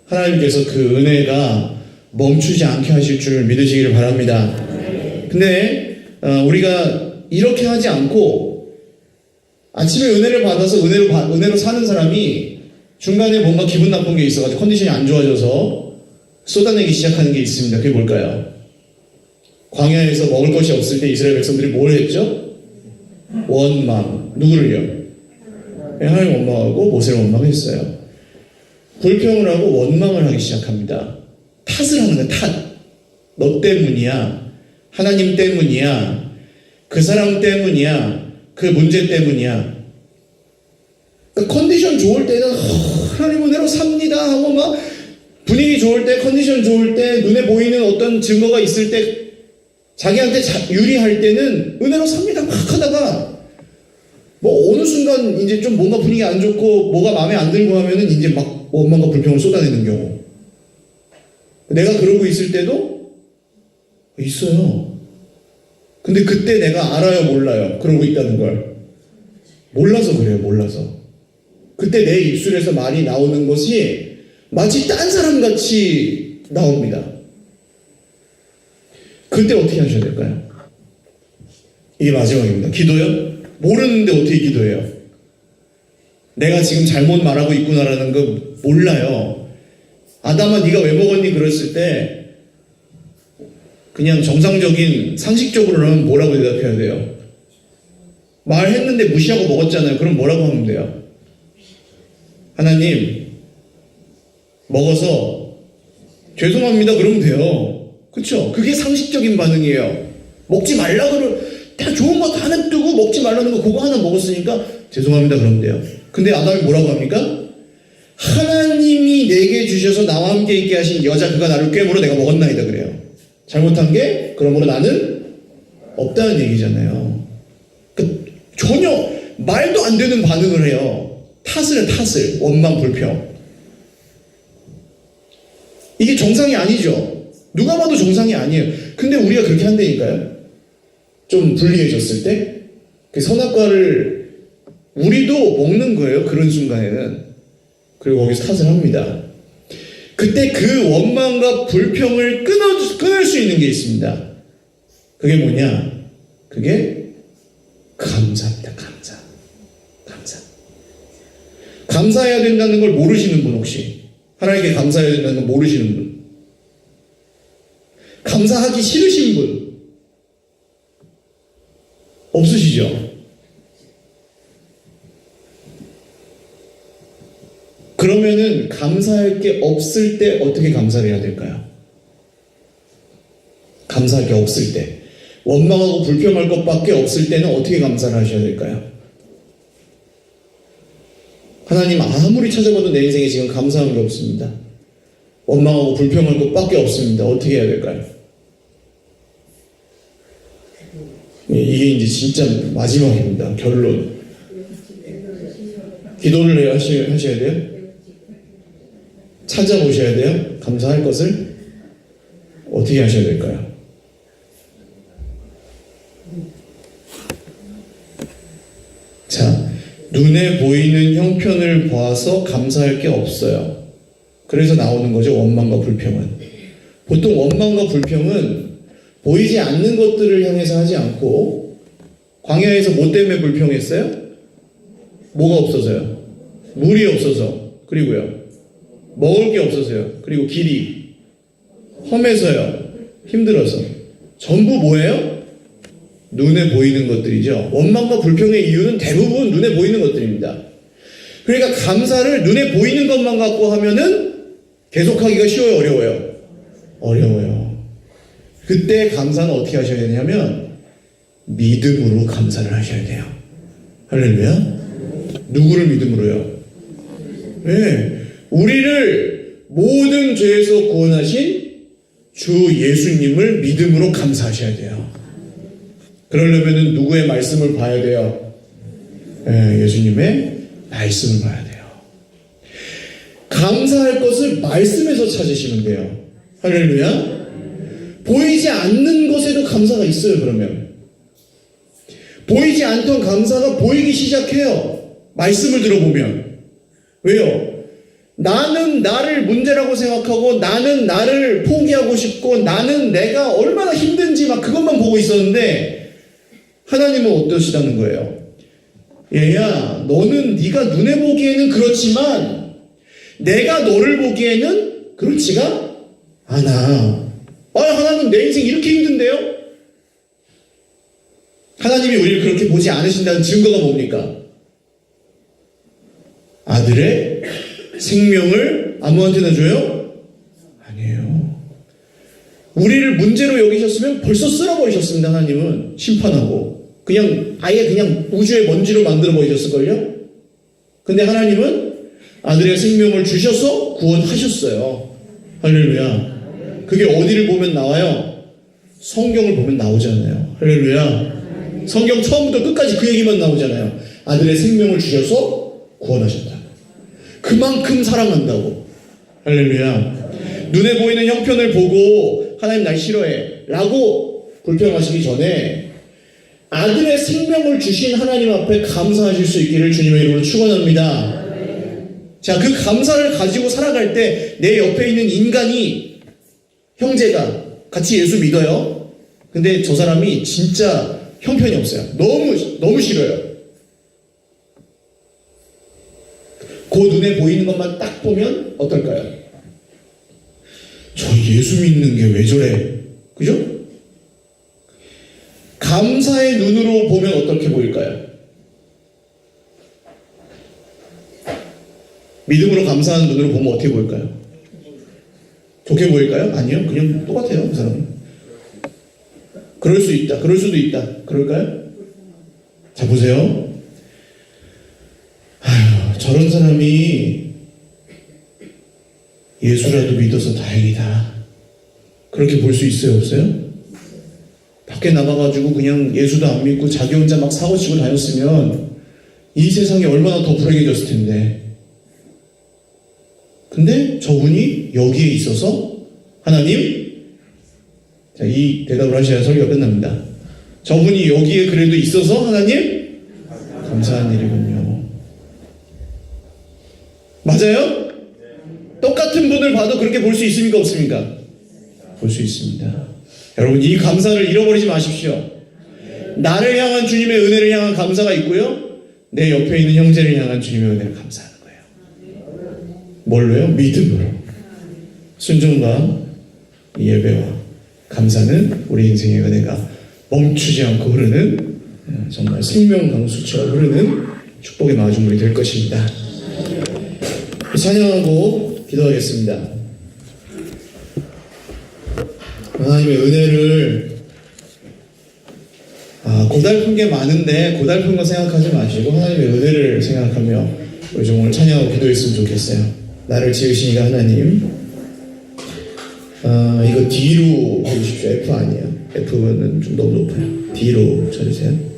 하나님께서 그 은혜가 멈추지 않게 하실 줄 믿으시기를 바랍니다. 근데 우리가 이렇게 하지 않고 아침에 은혜를 받아서 은혜로 사는 사람이 중간에 뭔가 기분 나쁜 게 있어가지고 컨디션이 안 좋아져서 쏟아내기 시작하는 게 있습니다. 그게 뭘까요? 광야에서 먹을 것이 없을 때 이스라엘 백성들이 뭘 했죠? 원망. 누구를요? 하나님 원망하고 모세를 원망했어요. 불평을 하고 원망을 하기 시작합니다. 탓을 하는 거야. 탓. 너 때문이야. 하나님 때문이야. 그 사람 때문이야. 그 문제 때문이야. 그러니까 컨디션 좋을 때는 하나님 은혜로 삽니다 하고 막 분위기 좋을 때, 컨디션 좋을 때, 눈에 보이는 어떤 증거가 있을 때, 자기한테 유리할 때는 은혜로 삽니다 막 하다가 뭐 어느 순간 이제 좀 뭔가 분위기 안 좋고 뭐가 마음에 안 들고 하면은 이제 막 원망과 불평을 쏟아내는 경우. 내가 그러고 있을 때도 있어요. 근데 그때 내가 알아요, 몰라요? 그러고 있다는 걸. 몰라서 그래요, 몰라서. 그때 내 입술에서 말이 나오는 것이 마치 딴 사람 같이 나옵니다. 그때 어떻게 하셔야 될까요? 이게 마지막입니다. 기도요? 모르는데 어떻게 기도해요? 내가 지금 잘못 말하고 있구나라는 거 몰라요. 아담아 네가 왜 먹었니? 그랬을 때 그냥 정상적인 상식적으로는 뭐라고 대답해야 돼요? 말했는데 무시하고 먹었잖아요. 그럼 뭐라고 하면 돼요? 하나님 먹어서 죄송합니다 그러면 돼요. 그쵸? 그게 상식적인 반응이에요. 먹지 말라 다 좋은 거 다 냅두고 먹지 말라는 거 그거 하나 먹었으니까 죄송합니다 그러면 돼요. 근데 아담이 뭐라고 합니까? 하나님이 내게 주셔서 나와 함께 있게 하신 여자 그가 나를 꾀물어 내가 먹었나이다 그래요. 잘못한 게 그러므로 나는 없다는 얘기잖아요. 그러니까 전혀 말도 안 되는 반응을 해요. 탓을 원망 불평. 이게 정상이 아니죠. 누가 봐도 정상이 아니에요. 근데 우리가 그렇게 한다니까요. 좀 불리해졌을 때 그 선악과를 우리도 먹는 거예요. 그런 순간에는. 그리고 거기서 탓을 합니다. 그때 그 원망과 불평을 끊을 수 있는 게 있습니다. 그게 뭐냐? 그게 감사입니다. 감사. 감사해야 된다는 걸 모르시는 분 혹시? 하나님께 감사해야 된다는 걸 모르시는 분? 감사하기 싫으신 분? 없으시죠? 그러면은 감사할 게 없을 때 어떻게 감사를 해야 될까요? 감사할 게 없을 때, 원망하고 불평할 것밖에 없을 때는 어떻게 감사를 하셔야 될까요? 하나님 아무리 찾아봐도 내 인생에 지금 감사한 게 없습니다. 원망하고 불평할 것밖에 없습니다. 어떻게 해야 될까요? 이게 이제 진짜 마지막입니다. 결론. 기도를 해야 하셔야 돼요? 찾아보셔야 돼요? 감사할 것을? 어떻게 하셔야 될까요? 자, 눈에 보이는 형편을 봐서 감사할 게 없어요. 그래서 나오는 거죠, 원망과 불평은. 보통 원망과 불평은 보이지 않는 것들을 향해서 하지 않고, 광야에서 뭐 때문에 불평했어요? 뭐가 없어서요? 물이 없어서. 그리고요, 먹을 게 없어서요. 그리고 길이 험해서요. 힘들어서. 전부 뭐예요? 눈에 보이는 것들이죠. 원망과 불평의 이유는 대부분 눈에 보이는 것들입니다. 그러니까 감사를 눈에 보이는 것만 갖고 하면은 계속하기가 쉬워요, 어려워요? 어려워요. 그때 감사는 어떻게 하셔야 되냐면 믿음으로 감사를 하셔야 돼요. 할렐루야. 누구를 믿음으로요? 네, 우리를 모든 죄에서 구원하신 주 예수님을 믿음으로 감사하셔야 돼요. 그러려면 누구의 말씀을 봐야 돼요? 네, 예수님의 말씀을 봐야 돼요. 감사할 것을 말씀에서 찾으시면 돼요. 할렐루야. 보이지 않는 것에도 감사가 있어요. 그러면 보이지 않던 감사가 보이기 시작해요. 말씀을 들어보면. 왜요? 나는 나를 문제라고 생각하고 나는 나를 포기하고 싶고 나는 내가 얼마나 힘든지 막 그것만 보고 있었는데 하나님은 어떠시다는 거예요? 얘야, 너는 네가 눈에 보기에는 그렇지만 내가 너를 보기에는 그렇지가 않아. 하나님 내 인생 이렇게 힘든데요? 하나님이 우리를 그렇게 보지 않으신다는 증거가 뭡니까? 아들의 생명을 아무한테나 줘요? 아니에요. 우리를 문제로 여기셨으면 벌써 쓸어버리셨습니다. 하나님은 심판하고 그냥 아예 그냥 우주의 먼지로 만들어 버리셨을걸요? 근데 하나님은 아들의 생명을 주셔서 구원하셨어요. 할렐루야. 그게 어디를 보면 나와요? 성경을 보면 나오잖아요. 할렐루야. 성경 처음부터 끝까지 그 얘기만 나오잖아요. 아들의 생명을 주셔서 구원하셨다. 그만큼 사랑한다고. 할렐루야. 눈에 보이는 형편을 보고 하나님 날 싫어해 라고 불평하시기 전에 아들의 생명을 주신 하나님 앞에 감사하실 수 있기를 주님의 이름으로 축원합니다. 자, 그 감사를 가지고 살아갈 때 내 옆에 있는 인간이, 형제가 같이 예수 믿어요. 근데 저 사람이 진짜 형편이 없어요. 너무 싫어요. 그 눈에 보이는 것만 딱 보면 어떨까요? 저 예수 믿는 게 왜 저래? 그죠? 감사의 눈으로 보면 어떻게 보일까요? 믿음으로 감사하는 눈으로 보면 어떻게 보일까요? 좋게 보일까요? 아니요. 그냥 똑같아요. 그 사람은. 그럴 수 있다. 그럴 수도 있다. 그럴까요? 자, 보세요. 저런 사람이 예수라도 믿어서 다행이다. 그렇게 볼 수 있어요? 없어요? 밖에 나가가지고 그냥 예수도 안 믿고 자기 혼자 막 사고치고 다녔으면 이 세상이 얼마나 더 불행해졌을 텐데. 근데 저분이 여기에 있어서 하나님, 자, 이 대답을 하셔야 설교가 끝납니다. 저분이 여기에 그래도 있어서 하나님 감사한 일이군요. 맞아요? 똑같은 분을 봐도 그렇게 볼 수 있습니까? 없습니까? 볼 수 있습니다. 여러분, 이 감사를 잃어버리지 마십시오. 나를 향한 주님의 은혜를 향한 감사가 있고요, 내 옆에 있는 형제를 향한 주님의 은혜를 감사하는 거예요. 뭘로요? 믿음으로. 순종과 예배와 감사는 우리 인생의 은혜가 멈추지 않고 흐르는, 정말 생명 강수처럼 흐르는 축복의 마중물이 될 것입니다. 찬양하고 기도하겠습니다. 하나님의 은혜를 고달픈 게 많은데 고달픈 거 생각하지 마시고 하나님의 은혜를 생각하며 우리 좀 오늘 찬양하고 기도했으면 좋겠어요. 나를 지으시니가 하나님. 이거 D로 해주십시오. F 아니에요. F는 좀 너무 높아요. D로 쳐주세요.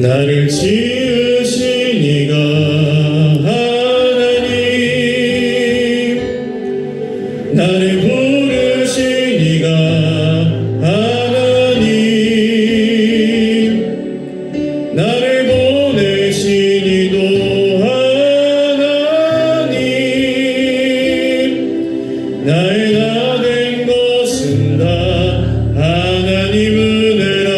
나를 지으신 이가 하나님, 나를 부르신 이가 하나님, 나를 보내신 이도 하나님, 나의 나 된 것은 다 하나님 은혜라.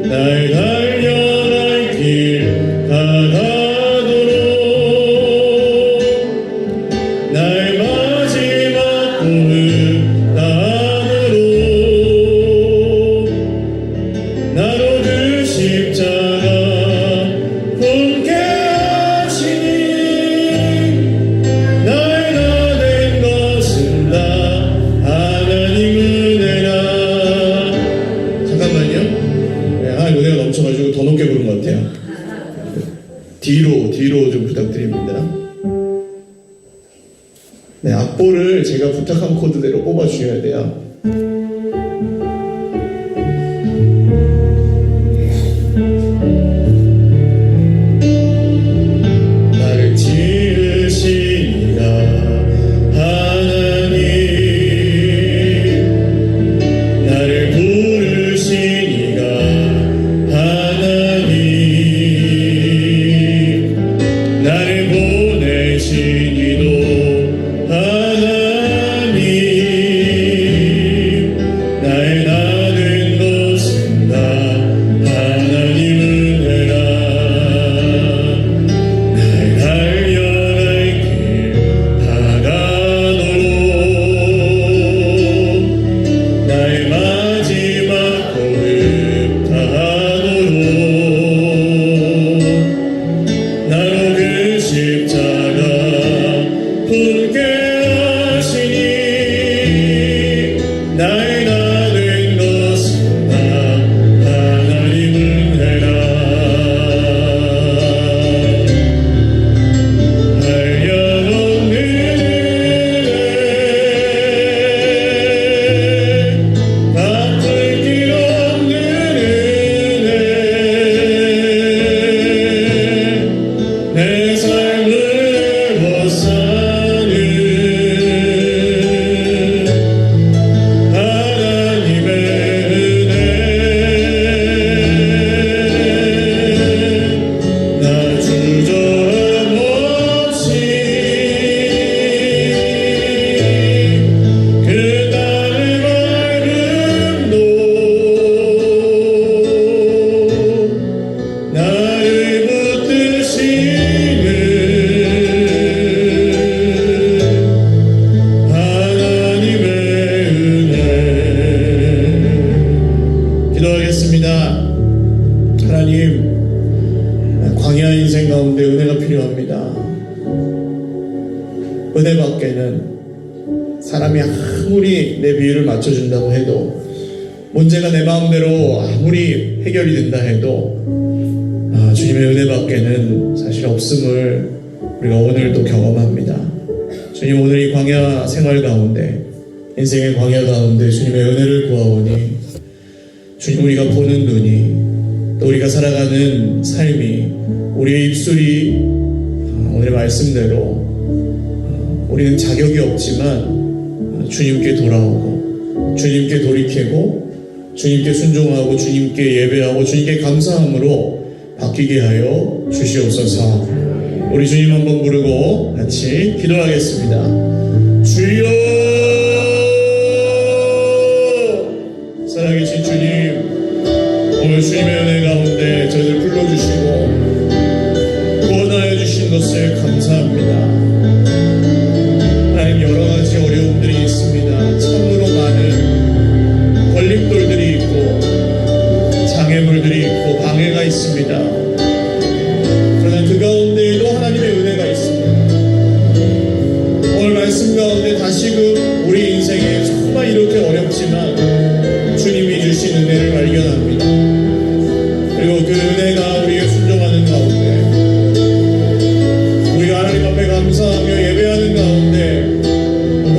날 달려갈 길 다가도록 나의 마지막 꿈을 다하도록 나로 그 십자가 품게 하시니 나의 나 된 것은 다 하나님 은혜라. 잠깐만요. 은혜가 넘쳐가지고 더 높게 부른 것 같아요. D로 좀 부탁드립니다. 네, 악보를 제가 부탁한 코드대로 뽑아주셔야 돼요. 나를 지으신 이가 하나님, 나를 부르신 이가 하나님, 나를 보내신 이도 하나님, 나의 나 된 것은 다 하나님 은혜라. 날 달려갈 길 다가도록 나의 마지막 호흡 다하도록 나로 그 십자가 품게 하시니 나의 나 된 것은 다 하나님 은혜라. 한량없는 은혜, 바꿀 길 없는 은혜, 내 삶을 벗사는 하나님의 은혜, 나 주저함 없이 그 땅의 맑음도 나를 붙드시는 하나님의 은혜. 기도하겠습니다. 하나님, 광야 인생 가운데 은혜가 필요합니다. 은혜 밖에는 사람이 아무리 내 비율을 맞춰준다고 해도, 문제가 내 마음대로 아무리 해결이 된다 해도 주님의 은혜 밖에는 사실 없음을 우리가 오늘도 경험합니다. 주님, 오늘 이 광야 생활 가운데, 인생의 광야 가운데 주님의 은혜를 구하오니 주님, 우리가 보는 눈이, 또 우리가 살아가는 삶이, 우리의 입술이 오늘의 말씀대로 우리는 자격이 없지만 주님께 돌아오고 주님께 돌이키고 주님께 순종하고 주님께 예배하고 주님께 감사함으로 바뀌게 하여 주시옵소서. 우리 주님 한번 부르고 같이 기도하겠습니다. 주여, 살아계신 주님, 오늘 주님의 은혜 가운데 저희를 불러주시고 구원하여 주신 것을 감사합니다. 하나님, 여러 가지 어려움들이 있습니다. 참으로 많은 걸림돌들이 있고 장애물들이 있고 방해가 있습니다. 그러나 그 가운데에도 하나님의 은혜가 있습니다. 오늘 말씀 가운데 다시금 우리 인생에 정말 이렇게 어렵지 없지만 주님이 주신 은혜를 발견합니다. 그리고 그 은혜가 우리에게 순종하는 가운데, 우리가 하나님 앞에 감사하며 예배하는 가운데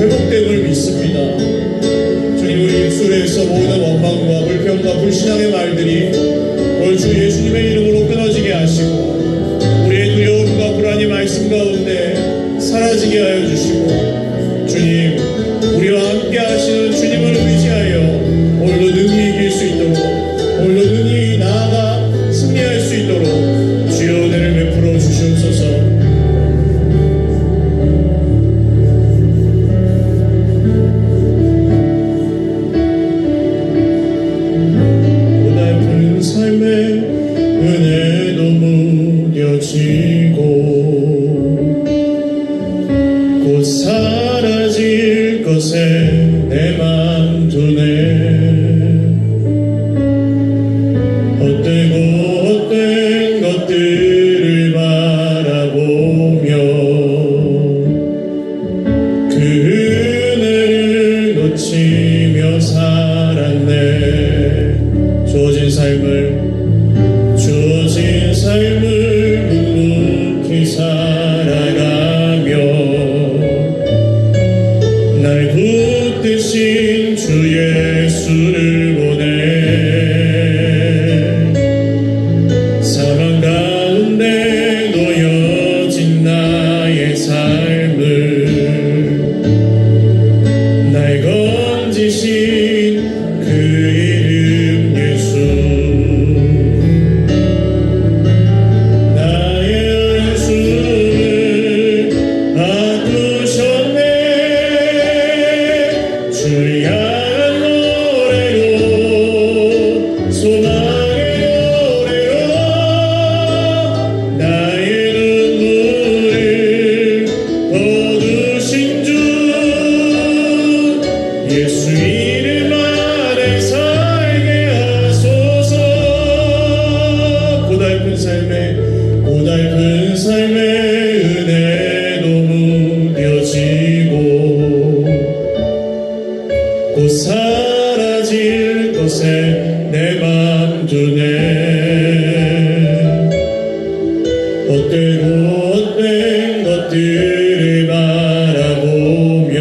회복됨을 믿습니다. 주님, 우리 입술에서 모든 원망과 불평과 불신앙의 말들이 오늘 주 예수님의 이름으로 끊어지게 하시고, 우리의 두려움과 불안이 말씀 가운데 사라지게 하여 주시고, 주님, 우리와 함께 하시는 주님을 의지하여 오늘도 능히 이길 수 있도록, 오늘도 능히 나아가 승리할 수 있도록 주여 은혜를 베풀어 주시옵소서. 고달픈 삶의 은혜도 무뎌지고 곧 사라질 것에 내 맘 두네. 헛되고 헛된 것들을 바라보며 그 은혜를 놓치며 살았네. 주어진 삶을 묵묵히 살아가며 날 붙드신 주 예수를 보내. 사망 가운데 놓여진 나의 삶을 날 건지신 그 이름 예수. 나의 한숨을 바꾸셨네. 주를 향한 노래로, 소망의 노래로 나의 눈물을 거두신 주 예수 이름 안에 살게 하소서. 고달픈 삶의 은혜도 무뎌지고 곧 사라질 것에 내 맘 두네. 헛되고 헛된 것들을 바라보며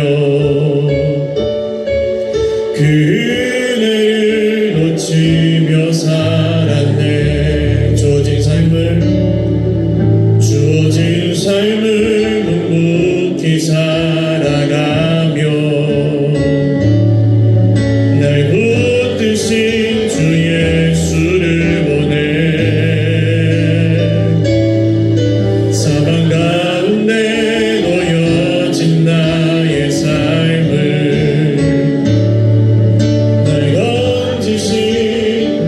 그 은혜를 놓치며 살았네. 주어진 삶을 묵묵히 살아가며 날 붙드신 주 예수를 보내. 사망 가운데 놓여진 나의 삶을 날 건지신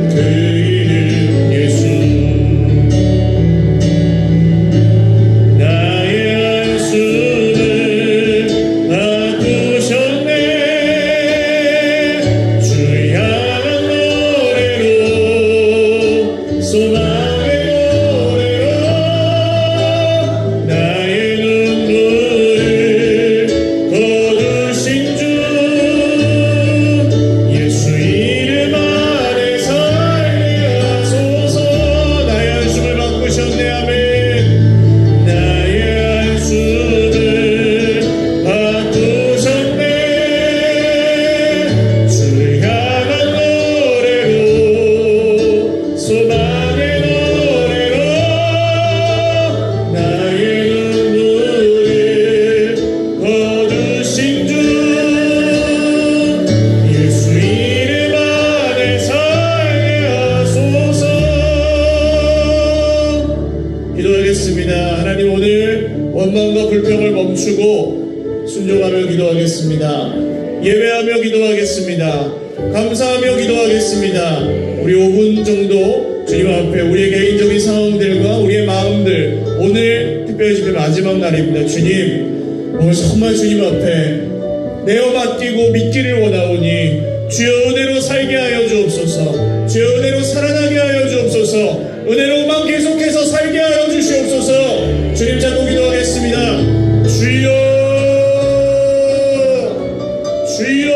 그 이름 예수. 나의 한숨을 바꾸셨네. 주를 향한 노래로, 소망의 노래로 나의 눈물을 거두신 주 예수 이름 안에 살게 하소서. 나의 한숨을 바꾸셨네. 아멘. 나의 한숨을 바꾸셨네. 주를 향한 노래로, 소망의 노래로 나의 눈물을 거두신 주 예수 이름 안에 살게 하소서. 기도하겠습니다. 하나님, 오늘 원망과 불평을 멈추고 순종하며 기도하겠습니다. 예배하며 기도하겠습니다. 감사하며 기도하겠습니다. 우리 5분 정도 주님 앞에 우리의 개인적인 상황들과 우리의 마음들, 오늘 특별히 집회 마지막 날입니다. 주님, 오늘 정말 주님 앞에 내어 맡기고 믿기를 원하오니 주여 은혜로 살게 하여 주옵소서. 주여 은혜로 살아나게 하여 주옵소서. 은혜로만 계속해서 살게 하여 주시옵소서. 주님 잡고 기도하겠습니다. 주여, 주여.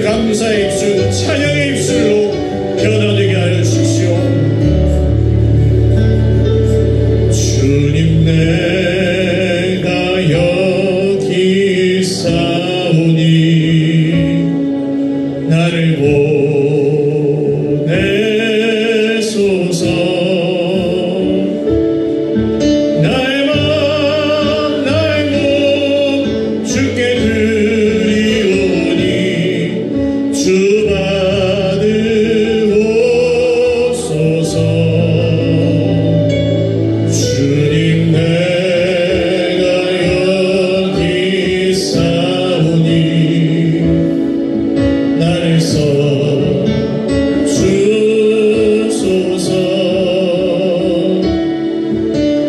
감사의 입술, 찬양의 입술로 변화되게 하여 주십시오. 주님 내가 여기 있사오니 나를 보내소서. 나의 맘 나의 몸 주께 드리오니 주 받으옵소서. 주님 내가 여기 있사오니 나를 써주소서.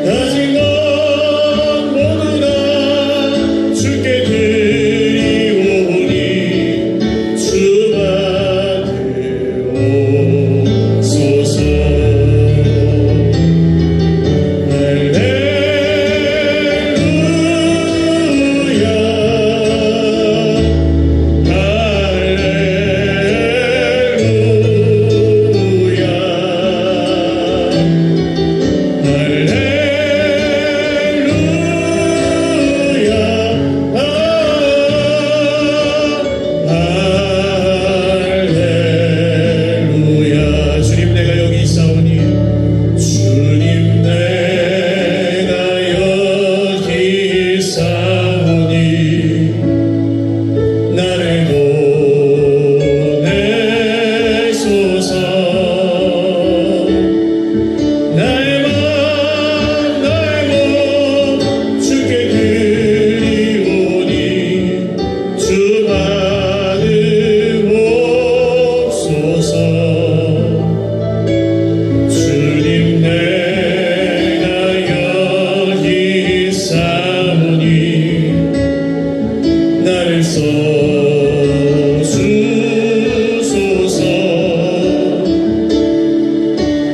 가진 것 모두 다 주께 드리오니 주 받으옵소서. 할렐루야. 주님 내가 여기 있사오니 주님 내가 여기 있사오니 나를 보내소서. 나의 맘 나의 몸 주께 드리오니 주 받으옵소서. 주님 내가 여기 있사오니 나를 써주소서.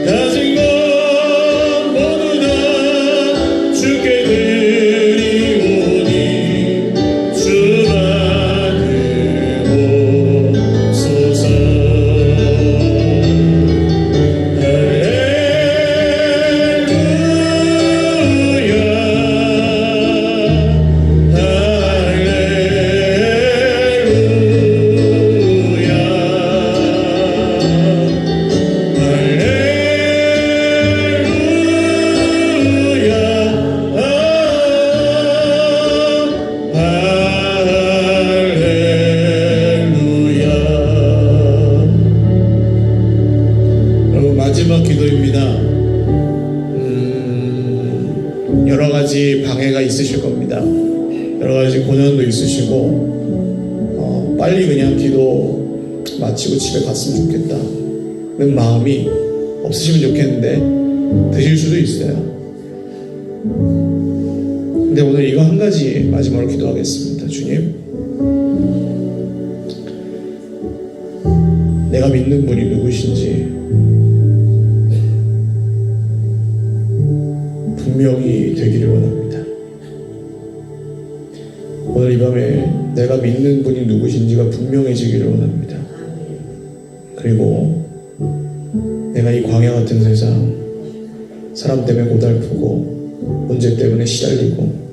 가진 것 모두 다 주께 드리오니 주 받으옵소서. 여러분 마지막 기도입니다. 여러 가지 방해가 있으실 겁니다. 여러 가지 고난도 있으시고 빨리 그냥 기도 마치고 집에 갔으면 좋겠다는 마음이 없으시면 좋겠는데 드실 수도 있어요. 근데 오늘 이거 한 가지 마지막으로 기도하겠습니다. 주님, 내가 믿는 분이 누구신지 분명히 되기를 원합니다. 오늘 이 밤에 내가 믿는 분이 누구신지가 분명해지기를 원합니다. 그리고 내가 이 광야 같은 세상, 사람 때문에 고달프고 문제 때문에 시달리고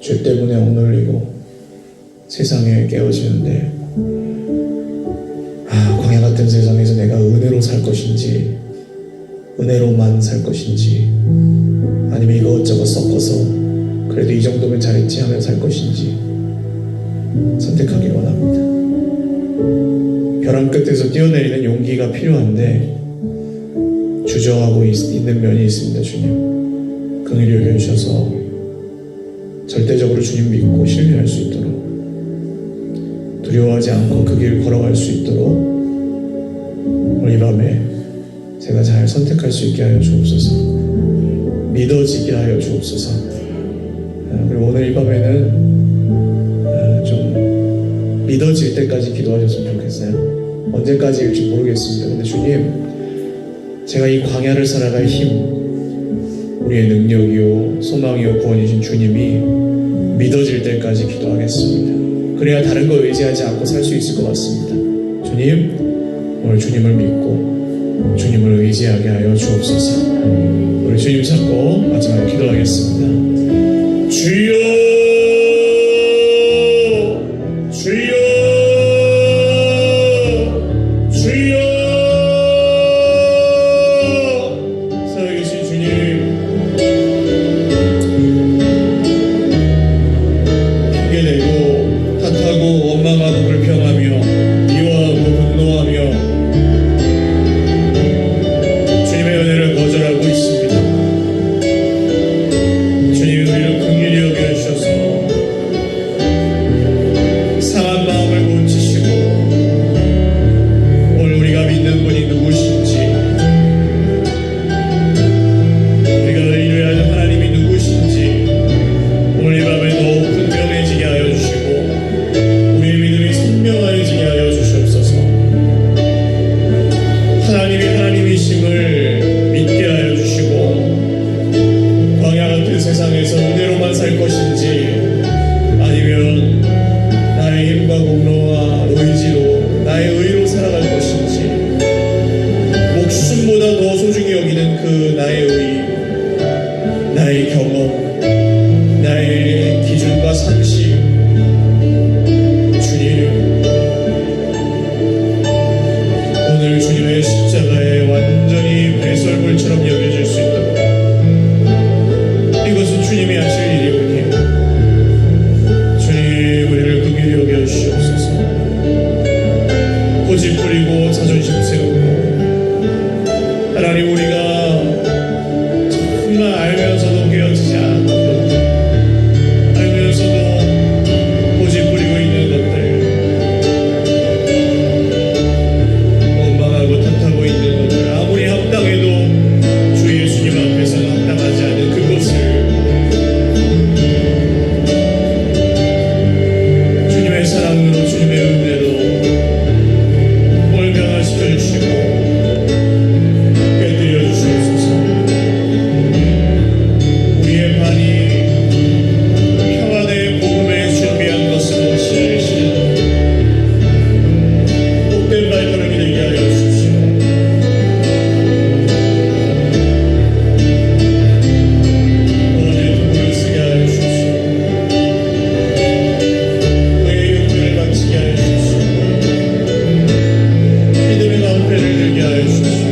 죄 때문에 억눌리고 세상에 깨어지는데 광야 같은 세상에서 내가 은혜로 살 것인지 은혜로만 살 것인지 아니면 이것저것 섞어서 그래도 이 정도면 잘했지 하며 살 것인지 선택하기를 원합니다. 벼랑 끝에서 뛰어내리는 용기가 필요한데 주저하고 있는 면이 있습니다. 주님, 긍휼히 여겨주셔서 절대적으로 주님 믿고 신뢰할 수 있도록, 두려워하지 않고 그 길 걸어갈 수 있도록 오늘 이 밤에 제가 잘 선택할 수 있게 하여 주옵소서. 믿어지게 하여 주옵소서. 그리고 오늘 이 밤에는 좀 믿어질 때까지 기도하셨으면 좋겠어요. 언제까지일지 모르겠습니다. 근데 주님, 제가 이 광야를 살아갈 힘, 우리의 능력이요 소망이요 구원이신 주님이 믿어질 때까지 기도하겠습니다. 그래야 다른 거 의지하지 않고 살 수 있을 것 같습니다. 주님, 오늘 주님을 믿고 주님을 의지하게 하여 주옵소서. 우리 주님 찾고 마지막으로 기도하겠습니다. 주여, 주여, 주여. 살아계신 주님, 핑계대고 탓하고 원망하고 불평하며 미워하고 분노하며 주님의 은혜를 거절하고 있습니다. 주님이 우리를 긍휼히 여겨주셔서 상한 마음을 고치시고 오늘 우리가 믿는 분이 누구신지, 우리가 의뢰하는 하나님이 누구신지 오늘 이 밤에 더욱 분명해지게 하여 주시고 우리의 믿음이 선명해지게 하여 주시옵소서. 하나님이 하나님이심을 믿게 하여 주시고 광야 같은 세상에서 은혜로만 살 것인지 아니면 나의 힘과 공로와 의지로 나의 의로 살아갈 것인지, 목숨보다 더 소중히 여기는 그 나의 의, 나의 경험, 나의 기준과 상식, 주님, 오늘 주님의 십자가에 완전히 배설물처럼 여겨질 수 있도록 이것은 주님이 하실 일이군요. 주님, 우리를 긍휼히 여겨주시옵소서. 고집 부리고 자존심 세우고 하나님, 우리가 정말 알면서도 깨어지지 않았던 것들, 알면서도 고집 부리고 있는 것들, 원망하고 탓하고 있는 것들, 아무리 합당해도 주 예수님 앞에서는 합당하지 않은 그것을 주님의 사랑으로 주님의 은혜로 오늘 변화시켜 주시고 깨뜨려 주시옵소서. 우리의 반이 평안의 복음에 준비한 것으로 무엇이시는 복된 발걸음이 되게 하여 주십시오. 오늘 도구를 쓰게 하여 주십시오. 너의 용기를 바치게 하여 주십시오. 믿음의 방패를 들게 하여 주십시오.